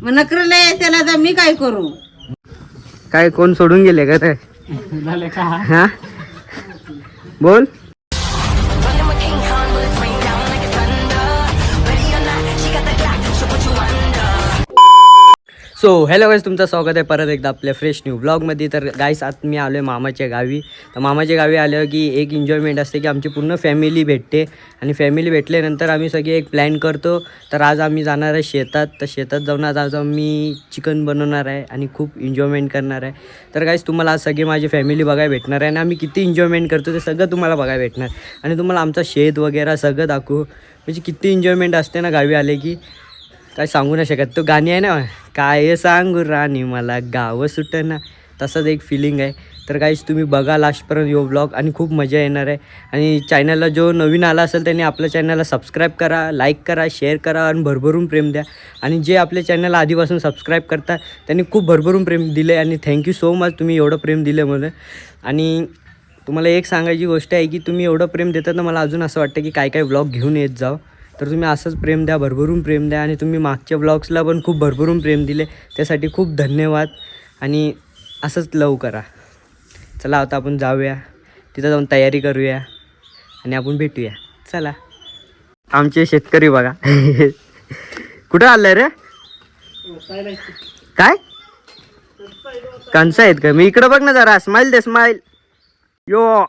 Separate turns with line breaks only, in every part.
मग नखरेला त्याला तर मी काय करू?
काय कोण सोडून गेले का ते? हा बोल. सो हॅलो गाईस, तुमचं स्वागत आहे परत एकदा आपल्या फ्रेश न्यू ब्लॉगमध्ये. तर गाईस आज मी आलो आहे मामाच्या गावी. तर मामाच्या गावी आलो की एक एन्जॉयमेंट असते की आमची पूर्ण फॅमिली भेटते आणि फॅमिली भेटल्यानंतर आम्ही सगळे एक प्लॅन करतो. तर आज आम्ही जाणार आहे शेतात. तर शेतात जाऊन आज आम्ही चिकन बनवणार आहे आणि खूप एन्जॉयमेंट करणार आहे. तर गाईस तुम्हाला आज सगळी माझी फॅमिली बघायला भेटणार आहे आणि आम्ही किती एन्जॉयमेंट करतो ते सगळं तुम्हाला बघायला भेटणार आणि तुम्हाला आमचा शेत वगैरे सगळं दाखवू. म्हणजे किती एन्जॉयमेंट असते ना गावी आले की काय सांगू नाही शकत. तो गाणी आहे ना, काय सांगू राणी मला गावं सुटना, तसंच एक फिलिंग आहे. तर काहीच तुम्ही बघा लास्टपर्यंत यो ब्लॉग आणि खूप मजा येणार आहे. आणि चॅनलला जो नवीन आला असेल त्यांनी आपल्या चॅनलला सबस्क्राईब करा, लाईक करा, शेअर करा आणि भरभरून प्रेम द्या. आणि जे आपल्या चॅनलला आधीपासून सबस्क्राईब करतात त्यांनी खूप भरभरून प्रेम दिले आणि थँक्यू सो मच, तुम्ही एवढं प्रेम दिलं मला. आणि तुम्हाला एक सांगायची गोष्ट आहे की तुम्ही एवढं प्रेम देतात ना, मला अजून असं वाटतं की काय काय ब्लॉग घेऊन येत जाऊ. तर तुम्ही असंच प्रेम द्या, भरभरून प्रेम द्या. आणि तुम्ही मागच्या ब्लॉग्सला पण खूप भरभरून प्रेम दिले, त्यासाठी खूप धन्यवाद. आणि असंच लव करा. चला आता आपण जाऊया, तिथं जाऊन तयारी करूया आणि आपण भेटूया. चला. आमचे शेतकरी बघा कुठं आलं रे? काय कणसं आहेत का? मी इकडं बघ ना जरा, स्माईल दे स्माईल. यो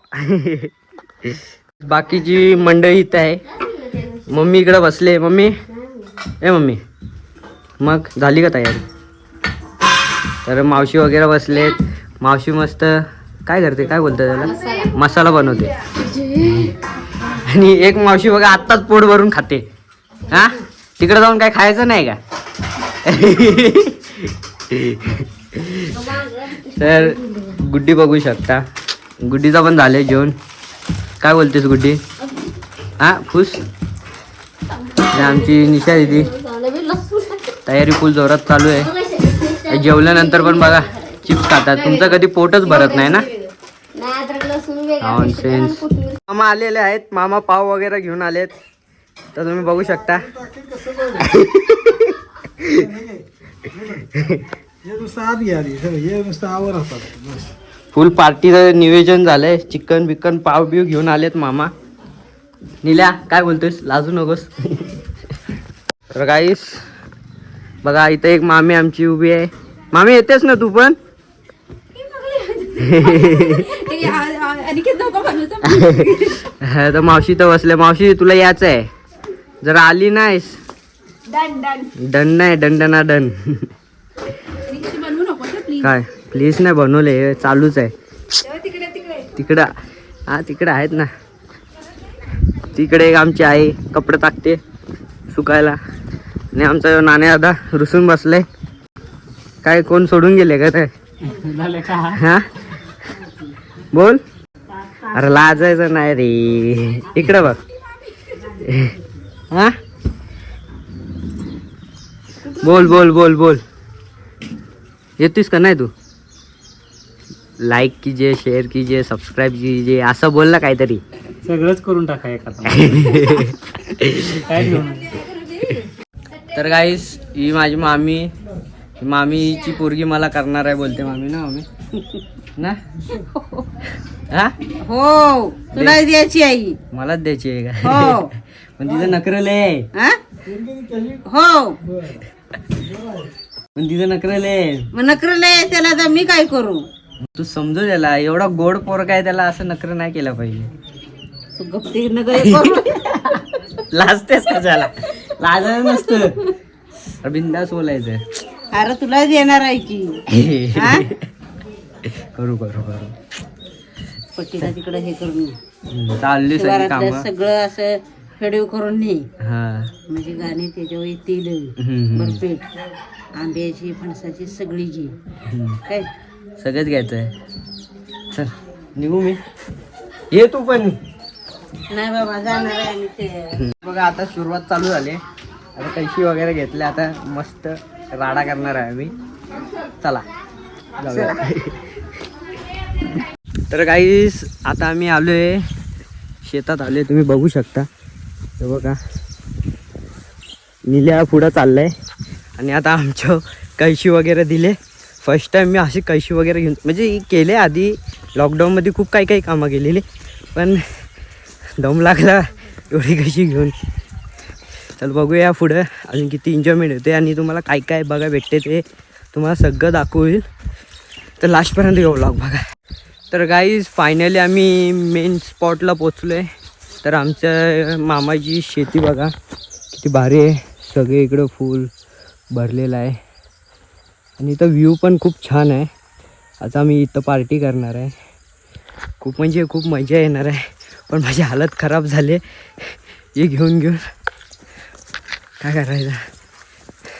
बाकीची मंडळी इथं आहे. मम्मी इकडं बसले. मम्मी ए मम्मी, मग झाली का तयारी? तर मावशी वगैरे बसलेत. मावशी मस्त काय करते, काय बोलतं त्याला, मसाला बनवते. आणि एक मावशी बघा आत्ताच पोट भरून खाते. हा, तिकडं जाऊन काय खायचं नाही का? तर गुड्डी बघू शकता, गुड्डीचा पण झाले जेवण. काय बोलतेस गुड्डी? हा खुश. आमची निशा दिदी तयारी फुल जोरात चालू आहे. जेवल्यानंतर पण बघा चिप्स खातात. तुमचं कधी पोटच भरत नाही ना? नॉनसेन्स. मामा आलेले आहेत, मामा पाव वगैरे घेऊन आलेत. तर तुम्ही बघू शकता. फुल पार्टीचं नियोजन झालंय. चिकन बिकन पाव बिव घेऊन आलेत मामा. निल्या काय बोलतोयस, लाजू नकोस. तर गाईस बघा इथं एक मामी आमची उभी आहे. मामी येतेस ना तू पण? तर मावशी तर बसले. मावशी तुला यायचं आहे, जरा आली नाहीस. डन नाही, दंडना डन. काय प्लीज नाही बनवले, चालूच आहे. तिकडं हा तिकडे आहेत ना. तिकडे एक आमची आई कपडे टाकते सुकायला आणि आमचा नाण्या दादा रुसून बसलाय. काय कोण सोडून गेले का ते? हा बोल. अरे लाजायचं नाही रे, इकडे बघ. हा बोल बोल बोल बोल. येतोस का नाही तू? लाईक कीजिए, शेअर कीजिए, सबस्क्राईब कीजिए, असं बोल ना काहीतरी.
सगळंच करून टाका एका.
तर गाईस ही माझी मामी, मामीची पोरगी मला करणार आहे बोलते मामी ना. मामी ना हा
हो, तुला द्यायची आई,
मलाच द्यायची आहे का?
हो.
पण तिचं नखरले आहे.
हो,
पण तिचं नखरले.
मग नखरेला त्याला तर मी काय करू?
तू समजू त्याला, एवढा गोड पोर काय, त्याला असं नखर नाही केलं पाहिजे.
तू गप्ती करू.
लाजतेस का त्याला? लाजायचं नसतं, बिंदास बोलायचं.
अरे तुला देणार आहे की.
करू करू करू.
पट्टीला तिकडे हे करून
चालली सगळी कामं.
सगळं असं फेडीव करून ने,
हा
म्हणजे गाणी त्याच्यावर येतील. बरपेट आंब्याची, फणसाची, सगळीची काय
सगळंच घ्यायचं आहे. चल निघू मी. ये तू पण.
नाही बाबा जाणार आहे आम्ही ते.
बघा आता सुरुवात चालू झाली. आता कैशी वगैरे घेतले, आता मस्त राडा करणार आहे आम्ही. चला जाऊया. तर गाईस आता आम्ही आलोय शेतात आलोय, तुम्ही बघू शकता. तर बघा निल्या पुढं चाललंय आणि आता आमच्या कैशी वगैरे दिले. फर्स्ट टाईम मी अशी कैशी वगैरे घेऊन म्हणजे केले आधी लॉकडाऊनमध्ये खूप काही कामं केलेली, पण दम लागला एवढी कैशी घेऊन. चल बघूया पुढं अजून किती एन्जॉयमेंट होते आणि तुम्हाला काय काय बघा भेटते ते तुम्हाला सगळं दाखवेल. तर लास्टपर्यंत येऊ व्लॉग बघा. तर गाईज फायनली आम्ही मेन स्पॉटला पोचलो आहे. तर आमच्या मामाची शेती बघा किती भारी आहे, सगळे इकडं फुल भरलेलं आहे आणि इथं व्ह्यू पण खूप छान आहे. आता आम्ही इथं पार्टी करणार आहे. खूप म्हणजे खूप मजा येणार आहे, पण माझी हालत खराब झाली हे घेऊन काय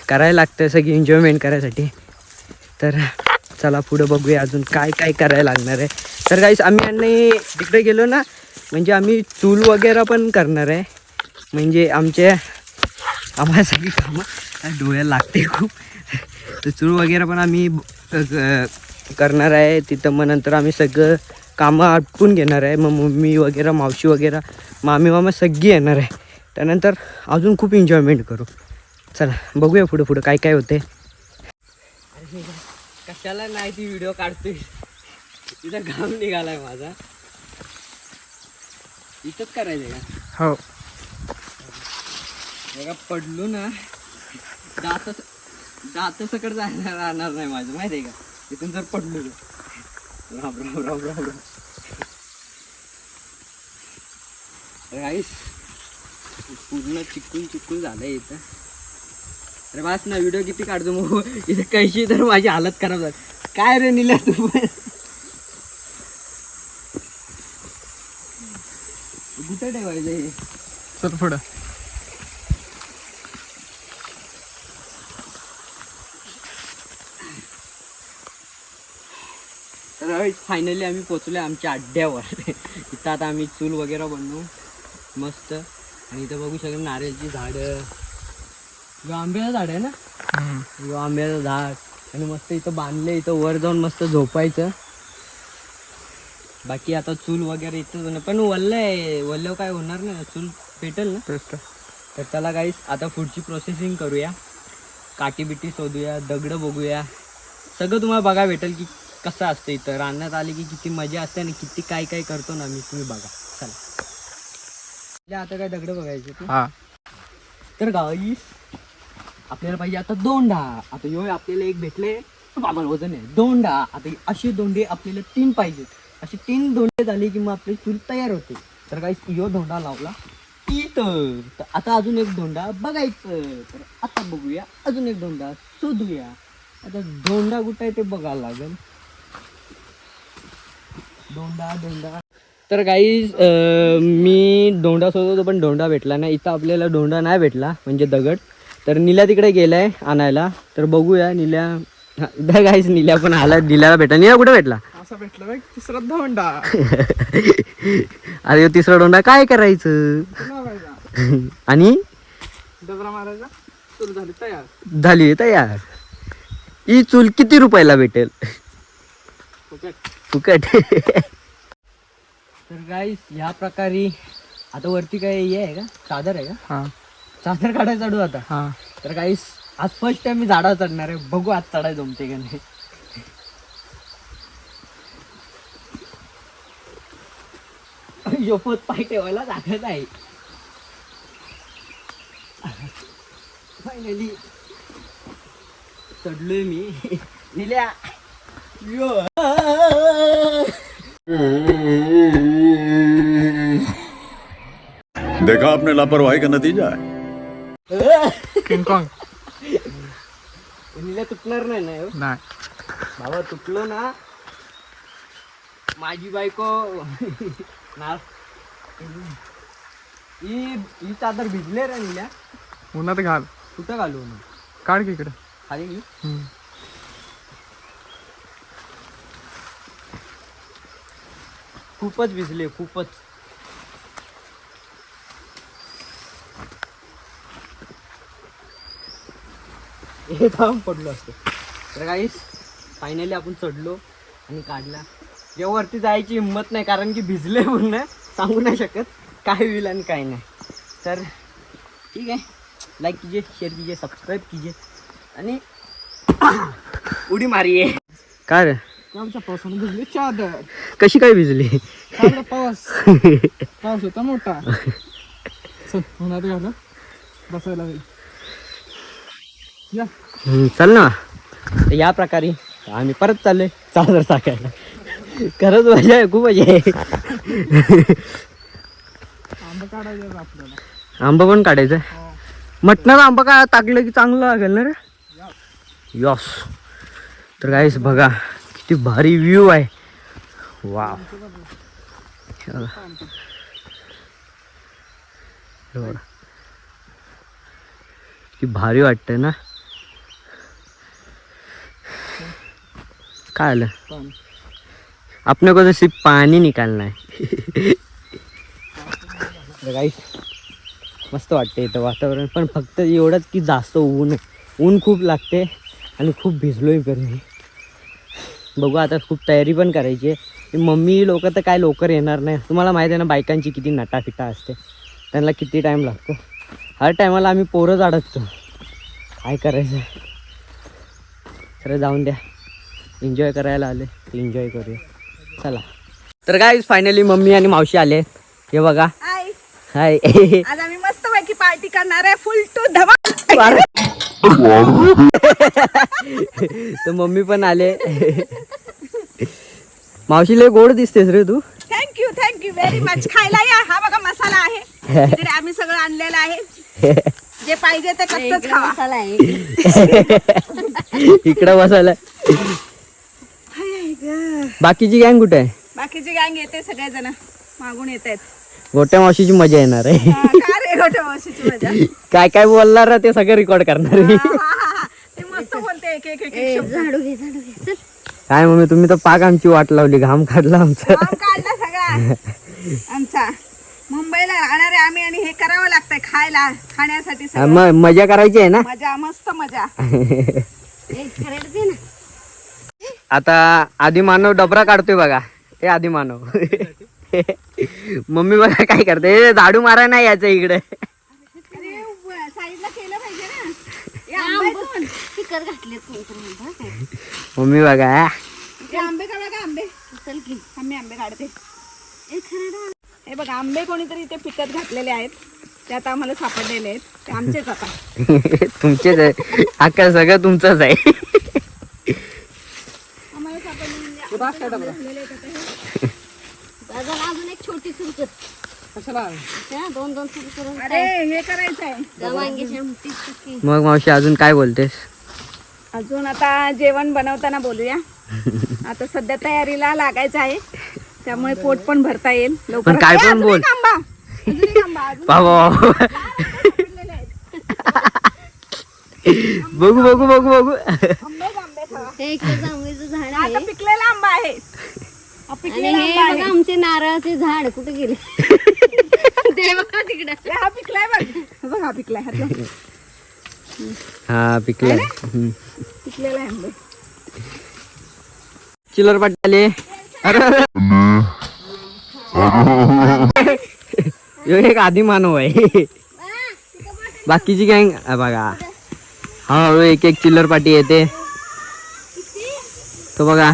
करायला लागतं सगळी एन्जॉयमेंट करायसाठी. तर चला पुढं बघूया अजून काय काय करायला लागणार आहे. तर गाईस आम्ही आणि तिकडे गेलो ना म्हणजे आम्ही चूल वगैरे पण करणार आहे. म्हणजे आम्हाला सगळी कामं डोळ्याला लागते खूप. तर चूल वगैरे पण आम्ही करणार आहे तिथं. मग नंतर आम्ही सगळं कामं आटपून घेणार आहे. मग मम्मी वगैरे मावशी वगैरे मामा सगळी येणार आहे. त्यानंतर अजून खूप एन्जॉयमेंट करू. चला बघूया पुढं काय काय होते. कशाला नाही ती व्हिडिओ काढतोय, तिथं घाम निघालाय माझा. इथंच करायचं का?
हो.
बघा पडलो ना दात सकट राहणार नाही माझं, माहिती आहे का? इथून जर पडलो राम. राईस पूर्ण चिकून झालंय इथं. अरे बस ना व्हिडिओ किती काढतो मग इथे कैशी तर माझी हालत खराब झाली. काय रे निल्या तू पण कुठं ठेवायचं हे?
चल पुढं.
तर फायनली आम्ही पोचलो आमच्या अड्ड्यावर. इथं आता आम्ही चूल वगैरे बनवू मस्त. आणि इथं बघू शकतो नारळची झाडं, आंब्याचं झाड आहे ना, आंब्याचं झाड. आणि मस्त इथं बांधले, इथं वर जाऊन मस्त झोपायचं. बाकी आता चूल वगैरे इथं पण वल्ल्यावर काय होणार नाही, चूल पेटेल ना. तर चला गाईस आता पुढची प्रोसेसिंग करूया. काठी बिटी शोधूया, दगडं बघूया, सगळं तुम्हाला बघा भेटेल की कसं असतं इथं. रानात आली की किती मजा असते आणि किती काय करतो ना मी, तुम्ही बघा. चला आता काय दगड बघायचे तू. तर गाईस आपल्याला पाहिजे आता दोंडा. आता यो आपल्याला एक भेटले बाबा वजन आहे दोंडा. आता असे दोंडे आपल्याला 3 पाहिजेत. असे 3 दोंडे झाले की मग आपली चूल तयार होते. तर गाईस यो धोंडा लावला इथं. तर आता अजून एक धोंडा बघायचं. तर आता बघूया अजून एक धोंडा शोधूया. आता धोंडा कुठं आहे ते बघायला लागेल. धोंडा तर गाईज मी धोंडा शोधतो पण धोंडा भेटला नाही. इथं आपल्याला धोंडा नाही भेटला म्हणजे दगड. तर निल्या तिकडे गेलाय आणायला. तर बघूया निल्या गाईज निल्या पण आला. निल्याला भेटला. निल्या कुठे भेटला?
असा भेटला तिसरा धोंडा.
अरे तिसरा धोंडा काय करायचं आणि
डबरा मारायचा. चूल
झाली तयार. ही चूल किती रुपयाला भेटेल? फुकट. तर गाईस ह्या प्रकारे आता वरती काय हे आहे का, चादर आहे का? चादर काढायला चढू आता. तर गाईस आज फर्स्ट टाइम मी झाडावर चढणार आहे. बघू आज चढाय जमते का नाही. योपत पाय ठेवायला जागत आहे. फायनली चढलोय मी. निल्या
देखा आपने लापरवाही का नतीजा है.
किंगकॉंग
निल्या तुटणार नाही ना हो?
नाही
बाबा तुटलो ना माझी बायको ना. ही चादर भिजले रे निल्या.
उन्हात घाल.
कुठं घालू मग?
काढ की इकडे.
खाली घे. खूपच भिजले खूपच. हे काम पडलो असतं. तर गाईस फायनली आपण चढलो आणि काढला. या वरती जायची हिंमत नाही कारण की भिजले म्हणून सांगू नाही शकत काय होईल आणि काय नाही. तर ठीक आहे, लाईक कीजिए, शेअर कीजिए, सब्सक्राइब कीजिए. आणि उडी मारी आहे. काय रे
कालच्या पावसाने भिजली चादर.
कशी काय भिजली?
काल पाऊस होता मोठा. चल उन्हात घालू बसायला होईल. या
चल ना. तर या प्रकारे आम्ही परत चाललोय चादर टाकायला. खरंच मजा आहे, खूप मजा आहे.
आंबा काढायचा आपल्याला.
आंबा पण काढायचा. मटणाला आंबा का टाकलं की चांगलं लागेल ना रे. यस. तर गाईस बघा किती भारी व्ह्यू आहे. वाव. किती भारी वाटतंय ना. काय आलं अपने को तो सिर्फ पानी निकालना है. गाईस मस्त वाटते इथं वातावरण, पण फक्त एवढंच की जास्त ऊन खूप लागते आणि खूप भिजलोय पण मी. बघू आता खूप तयारी पण करायची आहे. मम्मी लोक तर काय लवकर येणार नाही. तुम्हाला माहिती आहे ना बायकांची किती नटाफिटा असते, त्यांना किती टाईम लागतो. हर टायमाला आम्ही पोरंच अडकतो. काय करायचं. खरं जाऊन द्या, एन्जॉय करायला आले तर एन्जॉय करूया. चला. तर काय फायनली मम्मी आणि मावशी आले. हे बघा. हाय.
आज आम्ही मस्त पैकी पार्टी करणार आहे. फुल टू धमाल.
तर मम्मी पण आले. मावशीला गोड दिसतेस रे तू.
Thank you very much. खायला या. हा बघा मसाला आहे. इकडे आम्ही सगळं आणलेलं आहे. जे पाहिजे ते कच्चंच खावा. मसाला आहे
इकडं बसायला. बाकीची गँग कुठे आहे?
बाकीची गँग येते, सगळेजण मागून येत आहेत.
गोट्या मावशीची मजा येणार आहे.
का रे गोट्या मावशीची मजा.
काय काय बोलणार ते सगळं रेकॉर्ड करणार आहे.
ते मस्त बोलते एक एक एक झाडू घे.
काय मम्मी तुम्ही तर पाक आमची वाट लावली. घाम काढला आमचा.
काढला सगळा आमचा. मुंबईला राहणार आहे आम्ही आणि हे करावं लागतंय खाण्यासाठी सगळं.
मजा करायची आहे ना.
मजा मस्त मजा.
आता आधी मानव डबरा काढतोय बघा. हे आधी मानव. मम्मी बघा काय करते. झाडू मारा नाही याचं इकडे.
साईडला केलं पाहिजे ना.
मम्मी बघा.
आंबे काढा का आंबे. चल की आंबे काढते. हे बघा आंबे कोणीतरी इथे पिकत घातलेले आहेत. ते आता आम्हाला सापडलेले आहेत. ते आमचेच आता.
तुमचेच आहे. अख्खा सगळं तुमचंच आहे.
आम्हाला सापडले अजून एक छोटी सुरू
कशाला
दोन सुरू करून. अरे हे करायचं आहे.
मग मावशी अजून काय बोलतेस?
अजून आता जेवण बनवताना बोलूया. आता सध्या तयारीला लागायचं आहे, त्यामुळे पोट पण भरता येईल लवकर.
पण काय पण बोल. बघू बघू बघू बघू.
पिकलेला आंबा आहे.
आमचे नारळाचे झाड कुठे गेले. ते बघा तिकडे.
हा पिकलाय बघ. बघ हा पिकलाय.
हा पिकलाय.
पिकलेला आहे आंबे.
चिल्लर पाटी आले. अरे एक आधी मानव आहे. बाकीची गँग बघा. हा एक एक चिल्लर पाटी येते. तो बघा.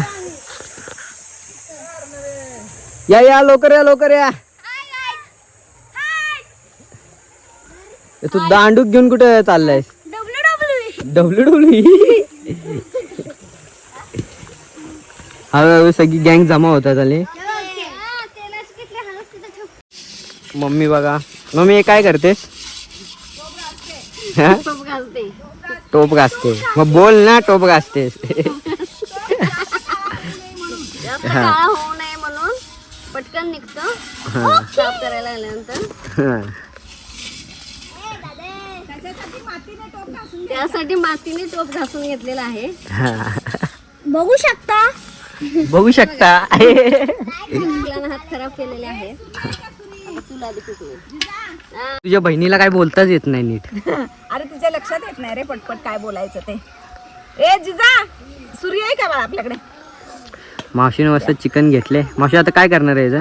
या लवकर या. तू दांडूक घेऊन कुठे चाललाय? WWE. हळूहळू सगळी गँग जमा होतात आले. मम्मी बघा. मम्मी हे काय करतेस? टोप घासते. मग बोल ना टोप घासतेस.
होऊ नये म्हणून पटकन निघतो साफ करायला आल्यानंतर. त्यासाठी मातीने टोप घासून घेतलेला आहे. बघू शकता. हात खराब केलेले आहे.
तुझ्या बहिणीला काय बोलताच येत नाही नीट.
अरे तुझ्या लक्षात येत नाही रे पटपट काय बोलायचं ते. ए जिजा सूर्य आहे का बाळा आपल्याकडे.
मावशीने मस्त चिकन घेतले. मावशी आता काय करणार आहे?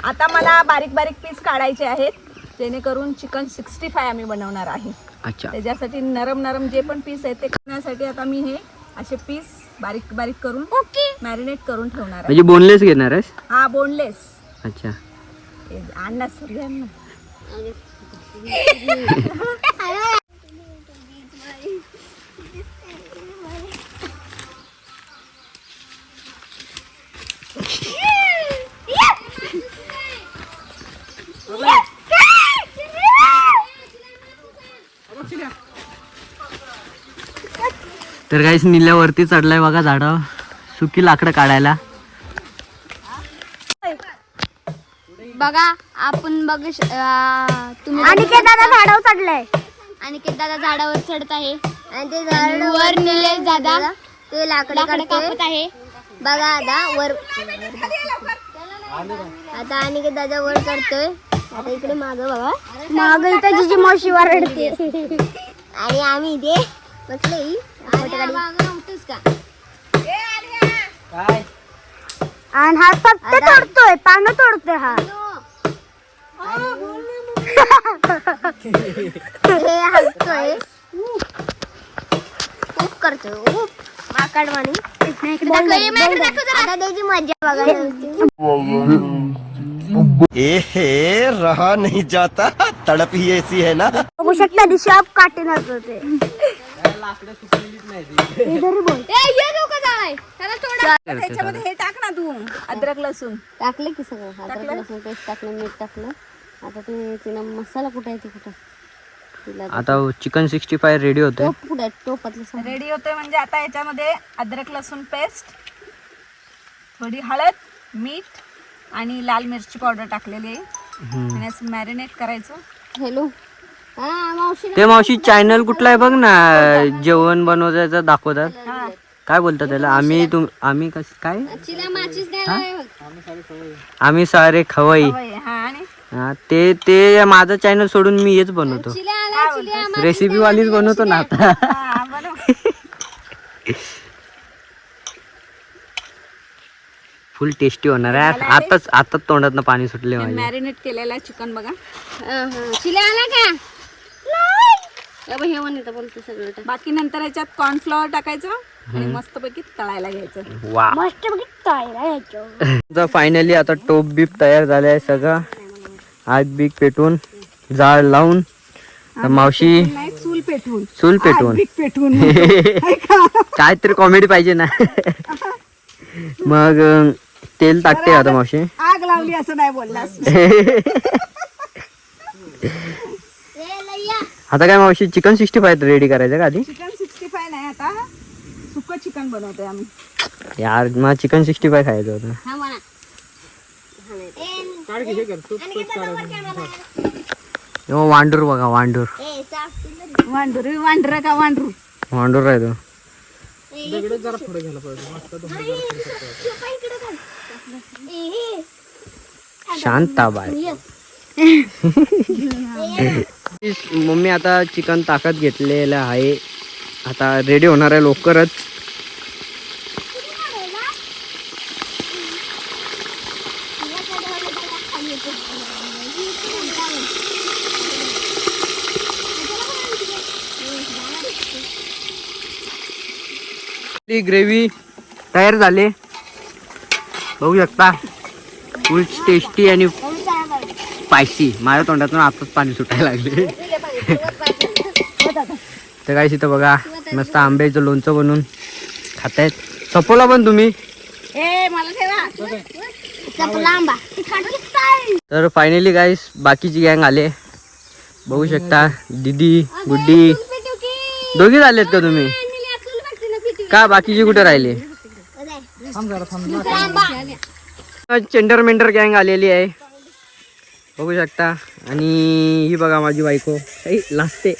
आता मला बारीक बारीक पीस काढायचे आहेत, जेणेकरून चिकन 65 आम्ही बनवणार आहे.
अच्छा.
त्याच्यासाठी नरम नरम जे पण पीस आहेत ते करण्यासाठी आता मी हे असे पीस बारीक बारीक करून मॅरिनेट करून ठेवणार आहे.
म्हणजे बोनलेस घेणार आहेस?
हा बोनलेस.
अच्छा.
आणणार सगळ्यांना.
तर गाईस निल्यावरती चढलाय बघा झाडावर सुकी लाकडं काढायला.
बघा आपण बघू तुम्ही अनिकेत दादा झाडावर चढलाय. अनिकेत दादा झाडावर चढत आहे आणि ते वर निलेश दादा ते लाकडं कापत आहे. बघा आता वर आता अनिकेत दादा वर चढतोय. आता इकडे मागं बघा मागं इथं जिजी मावशी वरडते आणि आम्ही इथे बसले आणि हा फक्त तोडतोय पानं तोडतोय हा. हे हसतोय खूप करतोय माकडवाणी. आता त्याची मजा बघा.
ए रहा नहीं जाता तड़प ही ऐसी है ना.
बघू शकता दिशा आप काटे नसते.
त्याच्यामध्ये हे टाक ना तू अद्रक लसूण
टाकले की सगळं अद्रक लसूण पेस्ट टाकलं मीठ टाकलं. आता ते तिला मसाला कुठे आहे ते कुठं तिला
आता चिकन 65 रेडी होतोय.
टोप कुठे टोपातलं
रेडी होतोय. म्हणजे आता याच्यामध्ये अद्रक लसूण पेस्ट, थोडी हळद, मीठ आणि लाल मिरची पावडर टाकलेली आहे आणि असं मॅरिनेट करायचं.
हॅलो हा मावशी
ते मावशी चॅनल कुठला आहे बघ ना, जेवण बनवायचं दाखवतात. काय बोलतात त्याला? आम्ही काय
चिला माचीस द्यायला
आम्ही सारे खवई.
हा आणि
हा, ते माझं चॅनल सोडून मी हेच बनवतो.
चिला आला चिला
रेसिपी वालीच बनवतो ना आता.
हा, बनव.
फुल टेस्टी होणार आहे. आताच तोंडात पाणी सुटले माझे.
मॅरिनेट केलेला चिकन बघा.
चिला आला का हे म्हणत बोलतो सगळं.
बाकी नंतर याच्यात कॉर्नफ्लॉवर टाकायचं आणि मस्तपैकी तळायला घ्यायचं.
वा,
मस्त बघितलं.
फायनली आता टोप बीप तयार झाले आहे सगळं. आग बीक पेटवून जाळ लावून मावशी
नाही, चूल पेटवून
चूल पेटवून काहीतरी कॉमेडी पाहिजे ना. मग तेल टाकते आता मावशी.
आग लावली असं नाही बोललास.
आता काय मावशी चिकन 65 रेडी करायचं का आधी?
चिकन 65 नाही, आता सुकं चिकन बनवतोय आम्ही.
यार मला चिकन 65 खायचं होतं.
हा म्हणा
काढ की हे कर तू
वांडूर बघा, वांडूर
वांढर का वांढरू
वांडूर आहे तो.
दगड जरा पुढे घ्यायला पाहिजे. मस्त
शांताबाई. मम्मी आता चिकन ताकद घेतलेलं आहे. आता रेडी होणार आहे लवकरच. ग्रेव्ही तयार झाले बघू शकता. फुल टेस्टी आणि स्पायसी. माझ्या तोंडातून आताच पाणी सुटायला लागले. तर काय इथं बघा मस्त आंब्याचं लोणचं बनवून खातायत. सपोला पण तुम्ही. तर फायनली गाईस बाकीची गँग आले बघू शकता. दीदी गुड्डी दोघी झालेत का तुम्ही? का बाकीची कुठे राहिले? चेंडर मेंढर गँग आलेली आहे बघू शकता. आणि ही बघा माझी बायको लाजते.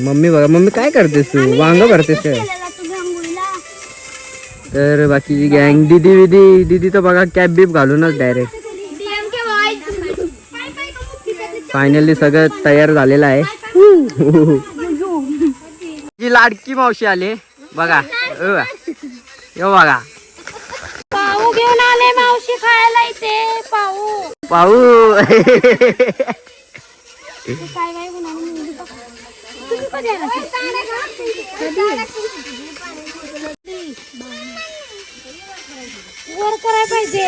मम्मी बघा, मम्मी काय करतेस तू? वांग भरतेस काय? तर बाकीची गँग दीदी तर बघा कॅप बीप घालूनच डायरेक्ट. फायनली सगळं तयार झालेलं आहे. जी लाडकी मावशी आले बघा. यो बघा
पाऊ घेऊन आले मावशी खायला इथे. पाऊ
पाहू
काय काय तुम्ही कधी आला? वर करायला पाहिजे.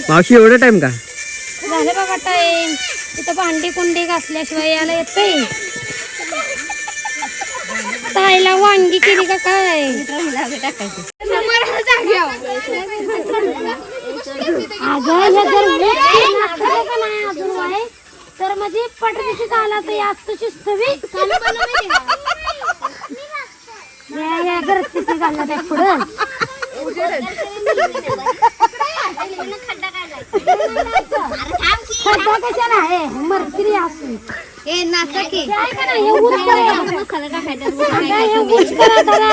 मावशी एवढा टाइम का?
झालं बाबा टाइम. तिथं भांडी कुंडी घासल्याशिवाय यायला येतंय. ताईला वांगी केली का काय? अगं हे जर अजून आहे तर म्हणजे पटदिशी झाला तर याच शिस्तवी घरची घालला त्या पुढं खड्डा कशाला आहे मरकरी असू मसाला टाकायचा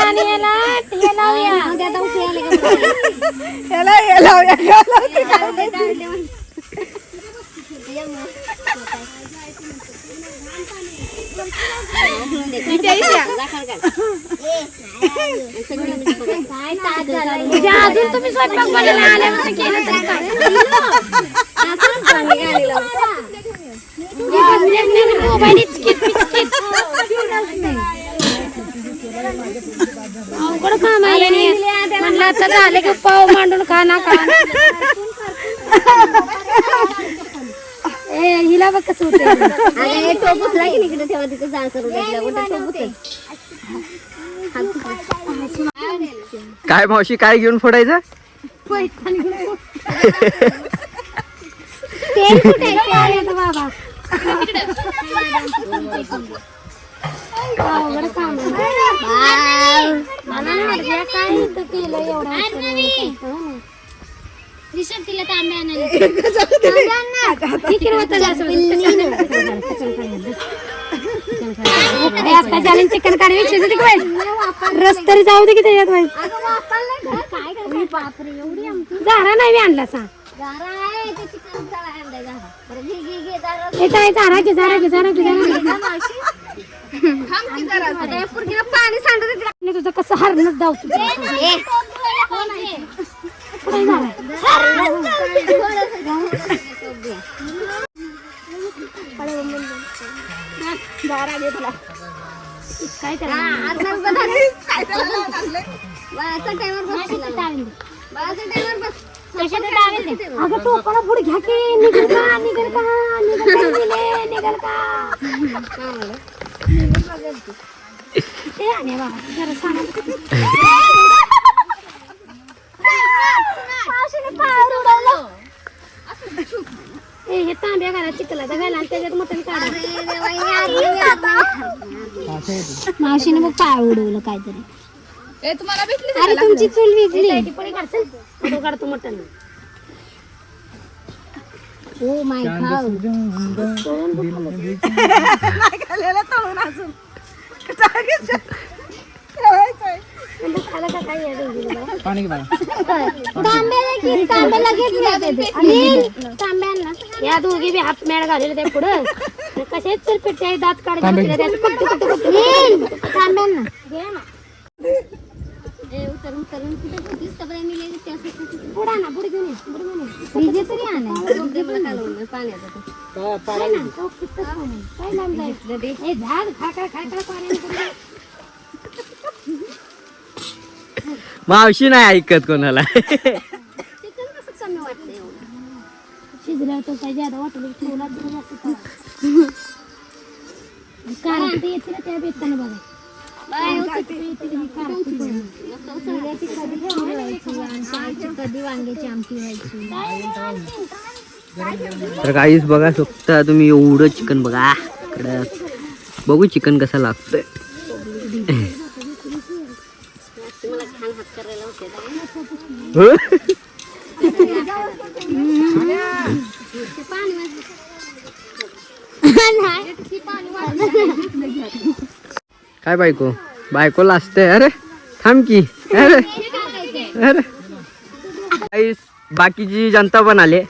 आणि याला हे लावूया. अजून तुम्ही स्वयंपाक बनायला आल्यानंतर केलं तरी अवघड काम आहे. म्हणलं आता झाले की पाव मांडून खा ना खा. हिला बघ कसं होतं.
काय मावशी काय घेऊन फोडायचं?
बाबा अवघड काम काय केलं एवढं. तिला तांब्या चिकन काढ रस तरी जाऊ दे की त्याच्यात झारा नाही मी आणला सांग. पाणी सांडत तुझं कसं हरणच जाऊ अगं टोपाला पुढे घ्या की निघल का निघल का निघल का हे तांब्या घाला चिखलाचा घाला त्याच्यात मटण काढा. मावशीने मग पाय उडवलं काहीतरी. अरे तुमची चूल विजली काढतो मटण. ओ माय गॉड या दोघी बी हात मॅड घालेले त्या पुढं कसे चल पेटते दात काढायचे तांब्यांना पुढा ना पुढे घेऊन डीजे तरी झाड
मावशी नाही ऐकत कोणाला.
शिजल्यावर तो काय ज्यादा वाटलं ठेवला कारण ते येते ना त्या बेताने बघा. कधी वांग्याची आमटी व्हायची.
तर काहीच बघा शकता तुम्ही एवढं चिकन बघा इकडं. बघू चिकन कसं लागतंय. काय बायको लाजते. अरे थांब की. अरे अरे बाकीची जनता पण आले,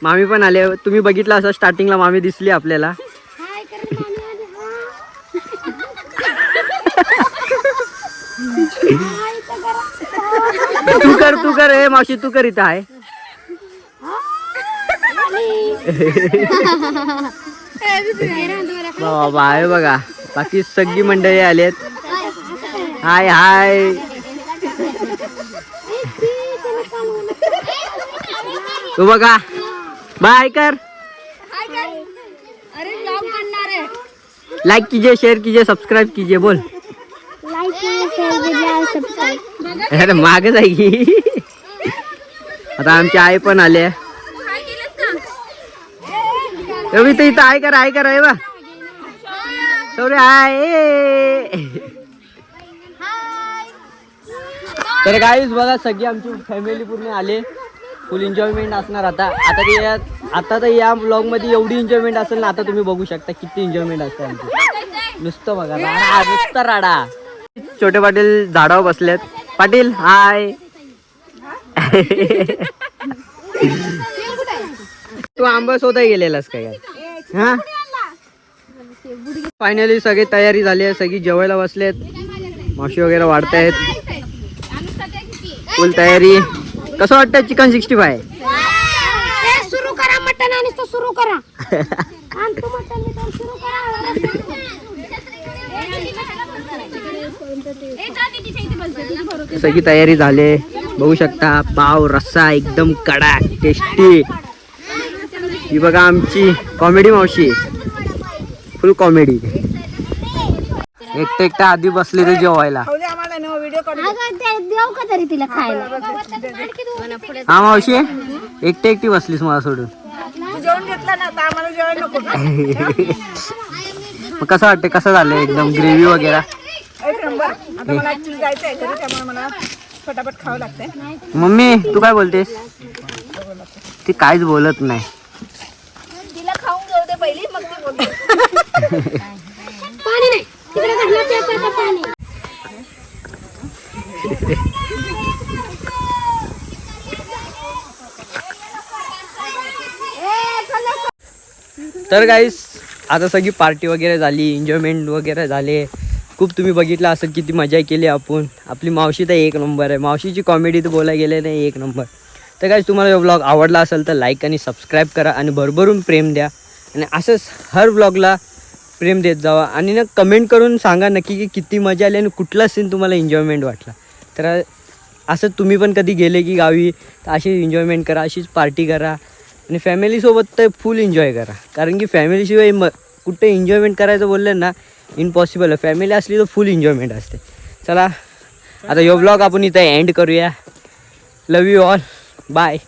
मामी पण आले. तुम्ही बघितलं असं स्टार्टिंगला मामी दिसली आपल्याला. तू कर ए मावशी तू कर. इथं आहे बाबा आहे बघा, बाकी सगळी मंडळी आलेत. हाय हाय. तू बघा बाय कर.
अरे ब्लॉग बनणार आहे.
लाइक कीजिए, शेयर कीजिए, सब्सक्राइब कीजिए. बोल.
Like subscribe.
अरे मागे जाई की. आता आमची आई पण आले. रवी तर इथं आय कर आहे बा. सौर्य हाय. तर गाईज बघा सगळी आमची फॅमिली पूर्ण आले. फुल एन्जॉयमेंट असणार आता. आता तर या ब्लॉग मध्ये एवढी एन्जॉयमेंट असेल ना. आता तुम्ही बघू शकता किती एन्जॉयमेंट असते आमची. नुसतं बघा राडा, नुसतं राडा. छोटे पाटील झाडावर बसलेत. पाटील हाय. तू आंबा शोधाय गेलेलास काय? हा फायनली सगळी तयारी झाली आहे. सगळी जेवायला बसलेत. मावशी वगैरे वाढतायत. फुल तयारी. कसं वाटतं चिकन 65?
सुरू करा मटन आणि तो सुरू करा. सुरू करा.
सगळी तयारी झाली. बघू शकता पाव रस्सा एकदम कडक टेस्टी. ही बघा आमची कॉमेडी मावशी. फुल कॉमेडी. एकटा आधी बसले ते जेवायला.
देऊ का तरी तिला खायला.
हा मावशी एकटी बसलीस मला सोडून.
जेवण घेतलं ना आता आम्हाला जेवण नको का?
मग कसं वाटतं, कसं झालं एकदम ग्रेव्ही वगैरे?
एक नंबर. आता मला ऍक्च्युअली जायचं आहे घरी, त्यामुळे मला फटाफट खावं लागतंय.
मम्मी तू काय बोलतेस? ती काहीच बोलत नाही.
तिला खाऊन घेऊ दे पहिली, मग ती बोलते.
पाणी नाही तिकडे घातलं प्यायचं पाणी.
तर गाईस आता सगळी पार्टी वगैरे झाली, एन्जॉयमेंट वगैरे झाले. खूप तुम्ही बघितलं असं किती मजा केली आपण. आपली मावशी तर एक नंबर आहे. मावशीची कॉमेडी तर बोलायला गेले नाही एक नंबर. तर गाईस तुम्हाला व्लॉग आवडला असेल तर लाईक आणि सबस्क्राईब करा आणि भरभरून प्रेम द्या. आणि असंच हर व्लॉगला प्रेम देत जावा. आणि ना कमेंट करून सांगा नक्की की किती मजा आली आणि कुठला सीन तुम्हाला एन्जॉयमेंट वाटला. तर असं तुम्ही पण कधी गेले की गावी तर अशी एन्जॉयमेंट करा, अशीच पार्टी करा. आणि फॅमिलीसोबत तर फुल एन्जॉय करा. कारण की फॅमिलीशिवाय कुठे एन्जॉयमेंट करायचं बोललं ना इम्पॉसिबल आहे. फॅमिली असली तर फुल एन्जॉयमेंट असते. चला आता यो ब्लॉग आपण इथं एंड करूया. लव यू ऑल. बाय.